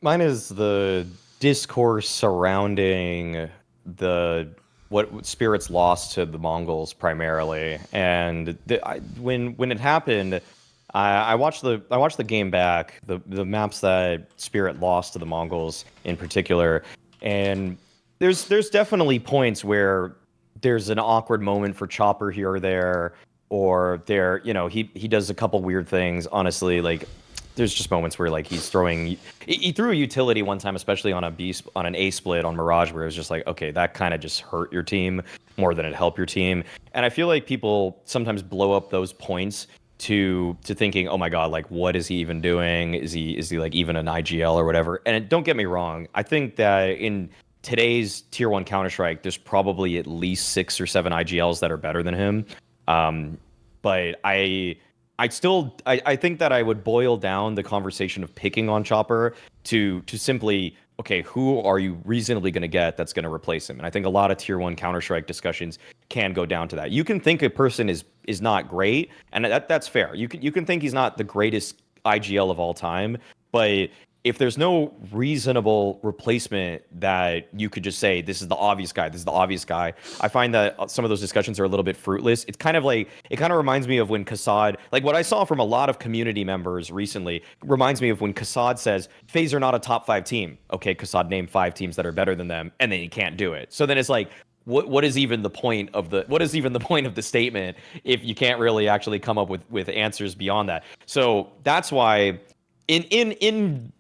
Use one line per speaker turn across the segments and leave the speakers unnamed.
Mine is the discourse surrounding the what spirits lost to the Mongols primarily, and when it happened, I watched the game back, the maps that Spirit lost to the Mongols in particular, and there's definitely points where there's an awkward moment for Chopper here or there, or there, he does a couple weird things. Honestly, like there's just moments where like he's throwing he threw a utility one time, especially on an A split on Mirage, where it was just like, okay, that kind of just hurt your team more than it helped your team. And I feel like people sometimes blow up those points to thinking, oh my god, like what is he even doing? Is he like even an IGL or whatever? And don't get me wrong, I think that in today's tier one Counter Strike, there's probably at least 6 or 7 IGLs that are better than him. Um, but I think that I would boil down the conversation of picking on Chopper to simply, okay, who are you reasonably going to get that's going to replace him? And I think a lot of tier one Counter Strike discussions can go down to that. You can think a person is not great, and that's fair. You can think he's not the greatest IGL of all time, but if there's no reasonable replacement that you could just say, this is the obvious guy, this is the obvious guy, I find that some of those discussions are a little bit fruitless. It's kind of like, it kind of reminds me of when Kassad, like what I saw from a lot of community members recently, reminds me of when Kassad says, FaZe are not a top 5 team. Okay, Kassad named 5 teams that are better than them, and then he can't do it. So then it's like, what is even the point of the statement if you can't really actually come up with answers beyond that? So that's why in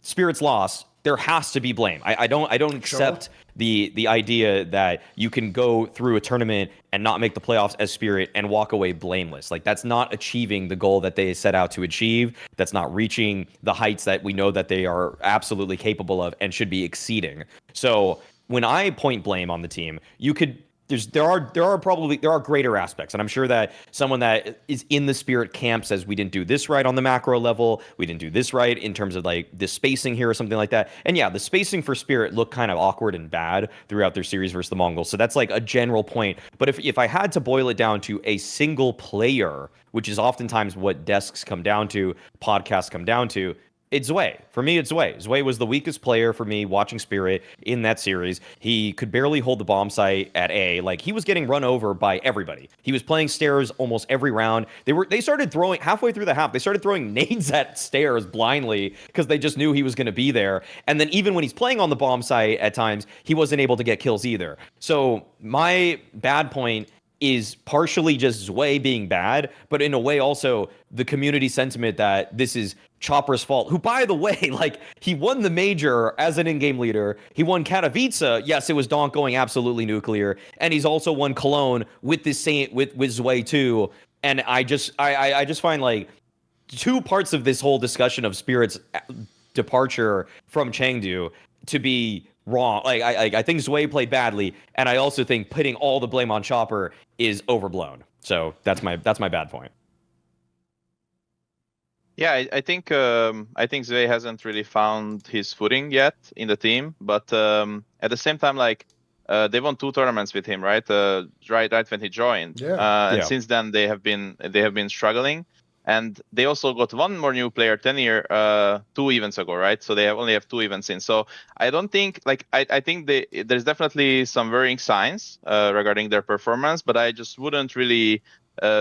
Spirit's loss, there has to be blame. I don't accept the idea that you can go through a tournament and not make the playoffs as Spirit and walk away blameless. Like that's not achieving the goal that they set out to achieve. That's not reaching the heights that we know that they are absolutely capable of and should be exceeding. So when I point blame on the team, you could there are greater aspects, and I'm sure that someone that is in the Spirit camp says we didn't do this right on the macro level, we didn't do this right in terms of like the spacing here or something like that. And yeah, the spacing for Spirit looked kind of awkward and bad throughout their series versus the Mongols. So that's like a general point. But if I had to boil it down to a single player, which is oftentimes what desks come down to, podcasts come down to, it's Zwei. For me, it's Zwei. Zwei was the weakest player for me watching Spirit in that series. He could barely hold the bomb site at A. Like, he was getting run over by everybody. He was playing stairs almost every round. They started throwing, halfway through the half, they started throwing nades at stairs blindly because they just knew he was going to be there. And then even when he's playing on the bomb site at times, he wasn't able to get kills either. So my bad point is partially just Zwei being bad, but in a way also the community sentiment that this is Chopper's fault, who, by the way, like, he won the major as an in-game leader. He won Katowice. Yes, it was Donk going absolutely nuclear. And he's also won Cologne with this same, with Zwei too. And I just find like two parts of this whole discussion of Spirit's departure from Chengdu to be wrong. Like I think Zwei played badly, and I also think putting all the blame on Chopper is overblown. So that's my bad point.
Yeah, I think Zwei hasn't really found his footing yet in the team, but at the same time, like they won 2 tournaments with him, right? Right when he joined.
Yeah.
And since then they have been struggling, and they also got one more new player 2 events ago, right? So they only have 2 events in. So I don't think, like, I think there's definitely some worrying signs regarding their performance, but I just wouldn't really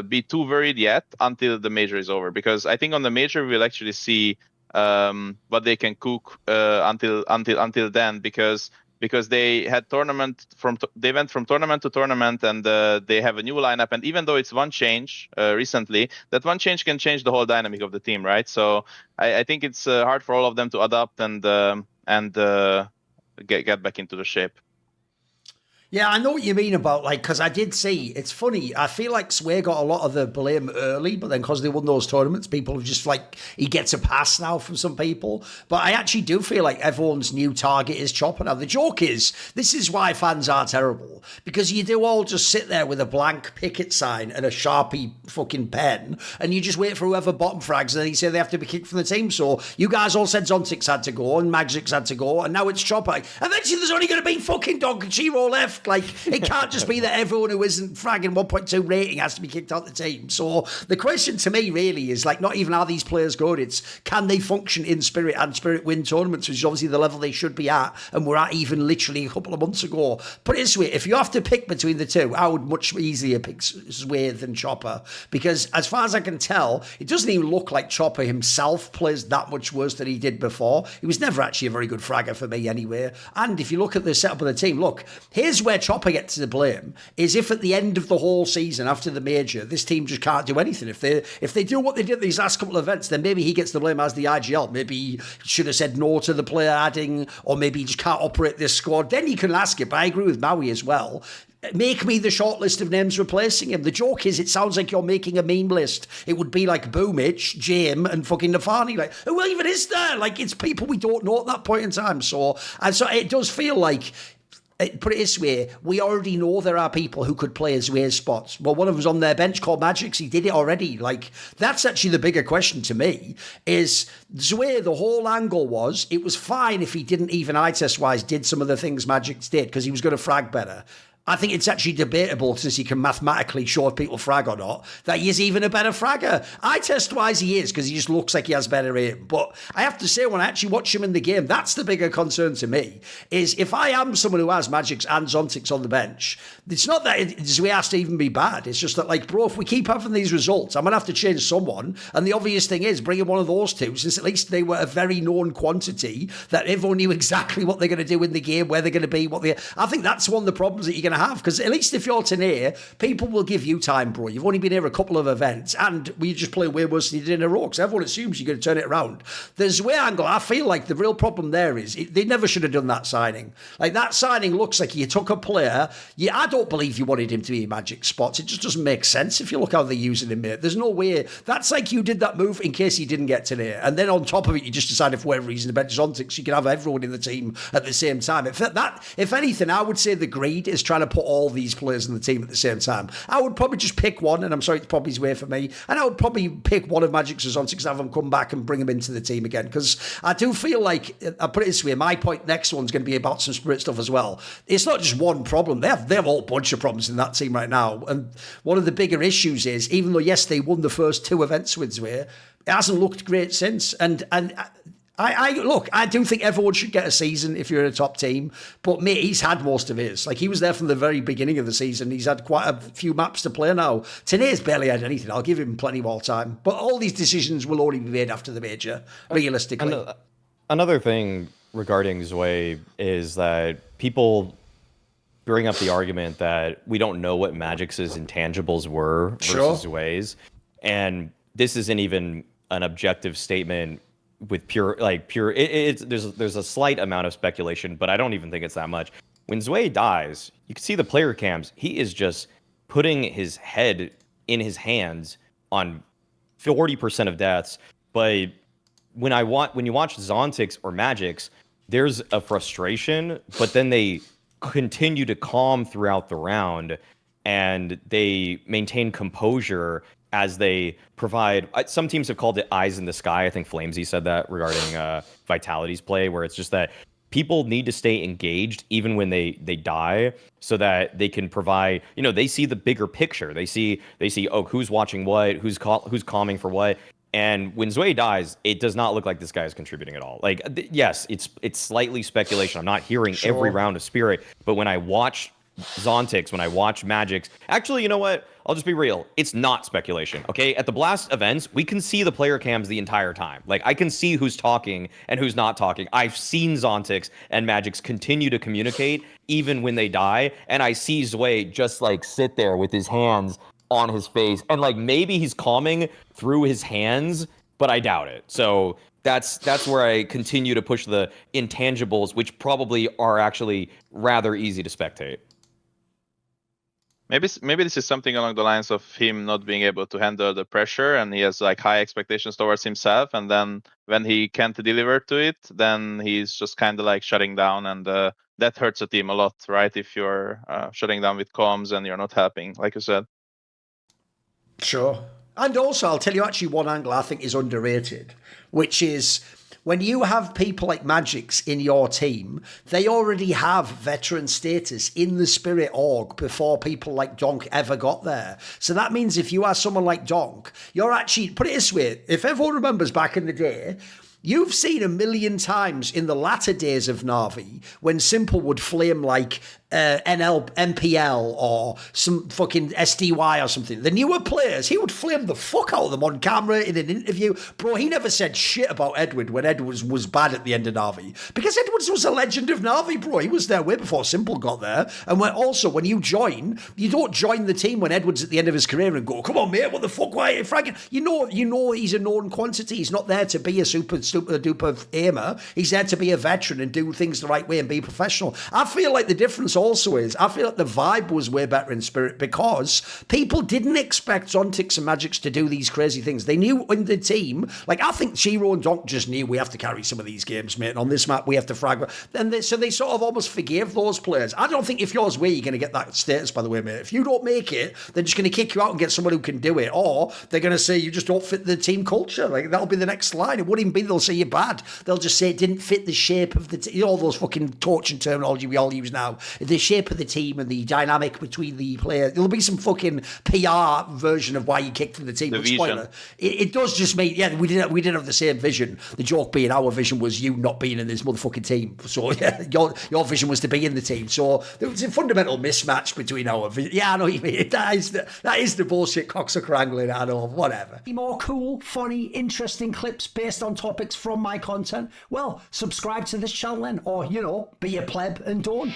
be too worried yet until the major is over, because I think on the major we'll actually see what they can cook until then, because they had they went from tournament to tournament, and they have a new lineup, and even though it's one change recently, that one change can change the whole dynamic of the team, right? So I think it's hard for all of them to adapt and get back into the shape.
Yeah, I know what you mean about, like, because I did see, it's funny, I feel like Zwei got a lot of the blame early, but then because they won those tournaments, people have just, like, he gets a pass now from some people. But I actually do feel like everyone's new target is Chopper now. The joke is, this is why fans are terrible, because you do all just sit there with a blank picket sign and a Sharpie fucking pen, and you just wait for whoever bottom frags, and then you say they have to be kicked from the team. So you guys all said Zontix had to go, and Magic's had to go, and now it's Chopper. Eventually there's only going to be fucking Donk and Chiro left. left. Like, it can't just be that everyone who isn't fragging 1.2 rating has to be kicked out the team. So the question to me really is, like, not even are these players good, it's can they function in Spirit and Spirit win tournaments, which is obviously the level they should be at, and we're at even literally a couple of months ago. Put it this way, if you have to pick between the two, I would much easier pick Zway than Chopper, because as far as I can tell, it doesn't even look like Chopper himself plays that much worse than he did before. He was never actually a very good fragger for me anyway. And if you look at the setup of the team, look, here's where Chopper gets the blame, is if at the end of the whole season, after the major, this team just can't do anything. If they do what they did these last couple of events, then maybe he gets the blame as the IGL. Maybe he should have said no to the player adding, or maybe he just can't operate this squad. Then you can ask it, but I agree with Maui as well. Make me the short list of names replacing him. The joke is, it sounds like you're making a meme list. It would be like Boomich, Jame, and fucking Nafani. Like, who even is there? Like, it's people we don't know at that point in time. So it does feel like, put it this way, we already know there are people who could play Zway's spots. Well, one of them's on their bench called Magix. He did it already. Like, that's actually the bigger question to me, is Zway, the whole angle was, it was fine if he didn't even eye test wise did some of the things Magix did, because he was going to frag better. I think it's actually debatable, since he can mathematically show if people frag or not, that he is even a better fragger. Eye test wise, he is, because he just looks like he has better aim. But I have to say, when I actually watch him in the game, that's the bigger concern to me, is if I am someone who has Magix and Zontix on the bench, it's not that Zway has to even be bad. It's just that, like, bro, if we keep having these results, I'm going to have to change someone. And the obvious thing is, bring in one of those two, since at least they were a very known quantity, that everyone knew exactly what they're going to do in the game, where they're going to be, I think that's one of the problems that you're going to have, because at least if you're Tanair, people will give you time, bro. You've only been here a couple of events, and we just play way worse than you did in a row, because everyone assumes you're going to turn it around. The Zway angle, I feel like the real problem there is they never should have done that signing. Like, that signing looks like you took a player. I don't believe you wanted him to be Magic spots. It just doesn't make sense if you look how they're using him, mate. There's no way. That's like you did that move in case he didn't get Tanair, and then on top of it, you just decided for whatever reason to bench Zontix, you can have everyone in the team at the same time. If anything, I would say the greed is trying to put all these players in the team at the same time. I would probably just pick one, and I'm sorry, it's probably Zway for me, and I would probably pick one of Magic's or Zontix, have them come back and bring them into the team again, because I do feel like, I put it this way, my point next one's going to be about some Spirit stuff as well. It's not just one problem. They have a whole bunch of problems in that team right now, and one of the bigger issues is, even though, yes, they won the first two events with Zway, it hasn't looked great since, and I do think everyone should get a season if you're in a top team, but mate, he's had most of his. Like, he was there from the very beginning of the season. He's had quite a few maps to play now. Tanair's barely had anything. I'll give him plenty more time. But all these decisions will only be made after the major, realistically.
Another thing regarding Zway is that people bring up the argument that we don't know what Magix's intangibles were versus Zway's, and this isn't even an objective statement with pure. There's a slight amount of speculation, but I don't even think it's that much. When Zway dies, you can see the player cams. He is just putting his head in his hands on 40% of deaths. But when you watch Zontix or Magix, there's a frustration, but then they continue to calm throughout the round, and they maintain composure as they provide. Some teams have called it eyes in the sky. I think Flamesy said that regarding Vitality's play, where it's just that people need to stay engaged even when they die, so that they can provide, they see the bigger picture. They see, oh, who's watching what, who's calming for what. And when Zway dies, it does not look like this guy is contributing at all. Like, yes, it's slightly speculation. I'm not hearing every round of Spirit, but when I watch Zontix, when I watch Magix, actually, you know what? I'll just be real. It's not speculation, okay? At the Blast events, we can see the player cams the entire time. Like, I can see who's talking and who's not talking. I've seen Zontix and Magix continue to communicate even when they die, and I see Zway just, like, sit there with his hands on his face, and, like, maybe he's calming through his hands, but I doubt it. So that's where I continue to push the intangibles, which probably are actually rather easy to spectate.
Maybe this is something along the lines of him not being able to handle the pressure, and he has like high expectations towards himself, and then when he can't deliver to it, then he's just kind of like shutting down, and that hurts the team a lot, right? If you're shutting down with comms and you're not helping, like you said.
Sure. And also, I'll tell you actually one angle I think is underrated, which is when you have people like Magix in your team, they already have veteran status in the Spirit org before people like Donk ever got there. So that means if you are someone like Donk, you're actually, put it this way, if everyone remembers back in the day, you've seen a million times in the latter days of Na'Vi when Simple would flame like MPL or some fucking SDY or something. The newer players, he would flame the fuck out of them on camera in an interview. Bro, he never said shit about Edward when Edwards was bad at the end of Na'Vi. Because Edwards was a legend of Na'Vi, bro. He was there way before Simple got there. And when you join, you don't join the team when Edwards at the end of his career and go, come on, mate, what the fuck, why are you fragging? You know he's a known quantity. He's not there to be a super duper aimer. He's there to be a veteran and do things the right way and be professional. I feel like the difference also is, I feel like the vibe was way better in Spirit because people didn't expect Zontix and Magix to do these crazy things. They knew in the team, like I think Shiro and Donk just knew we have to carry some of these games, mate, and on this map we have to frag. And so they sort of almost forgave those players. I don't think if yours way you're going to get that status, by the way, mate. If you don't make it, they're just going to kick you out and get someone who can do it, or they're going to say you just don't fit the team culture. Like that'll be the next line. It wouldn't even be they'll say you're bad. They'll just say it didn't fit the shape of the team. You know, all those fucking torture terminology we all use now. The shape of the team and the dynamic between the players. There'll be some fucking PR version of why you kicked from the team.
The
but spoiler, it does just mean, yeah, we didn't have the same vision. The joke being our vision was you not being in this motherfucking team. So yeah, your vision was to be in the team. So there was a fundamental mismatch between our vision. Yeah, I know what you mean. That is the bullshit cocksucker angling. I know, whatever. More cool, funny, interesting clips based on topics from my content. Well, subscribe to this channel then, or, be a pleb and don't.